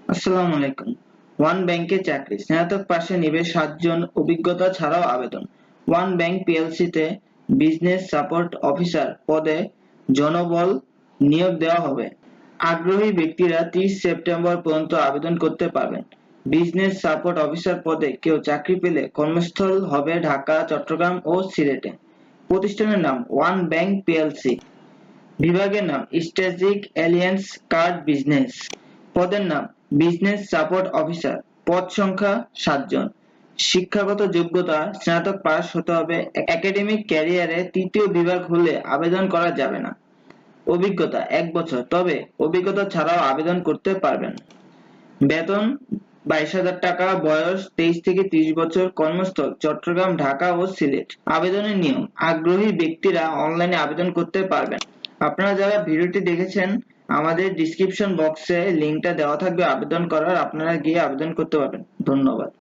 আসসালামু আলাইকুম। ওয়ান ব্যাংকে চাকরি, স্নাতক পাশে নিবে 7 জন, অভিজ্ঞতা ছাড়াও আবেদন। ওয়ান ব্যাংক পিএলসিতে বিজনেস সাপোর্ট অফিসার পদে জনবল নিয়োগ দেওয়া হবে। আগ্রহী ব্যক্তিরা 30 সেপ্টেম্বর পর্যন্ত আবেদন করতে পারবেন। বিজনেস সাপোর্ট অফিসার পদে কেউ চাকরি পেলে কর্মস্থল হবে ঢাকা, চট্টগ্রাম ও সিলেটে। প্রতিষ্ঠানের নাম ওয়ান ব্যাংক পিএলসি। বিভাগের নাম স্ট্র্যাটেজিক অ্যালিয়েন্স কার্ড বিজনেস। পদের নাম বিজনেস সাপোর্ট অফিসার। পদ সংখ্যা 7 জন। শিক্ষাগত যোগ্যতা স্নাতক পাস হতে হবে। একাডেমিক ক্যারিয়ারে তৃতীয় বিভাগ হলে আবেদন করা যাবে না। অভিজ্ঞতা 1 বছর, তবে অভিজ্ঞতা ছাড়াও আবেদন করতে পারবেন। বেতন 22,000 টাকা। বয়স 23 থেকে 30 বছর। কর্মস্থল চট্টগ্রাম, ঢাকা ও সিলেট। আবেদনের নিয়ম: আগ্রহী ব্যক্তিরা অনলাইনে আবেদন করতে পারবেন। আপনারা যারা ভিডিওটি দেখেছেন, আমাদের ডেসক্রিপশন বক্সে লিংকটা দেওয়া থাকবে আবেদন করার, আপনারা গিয়ে আবেদন করতে পারবেন। ধন্যবাদ।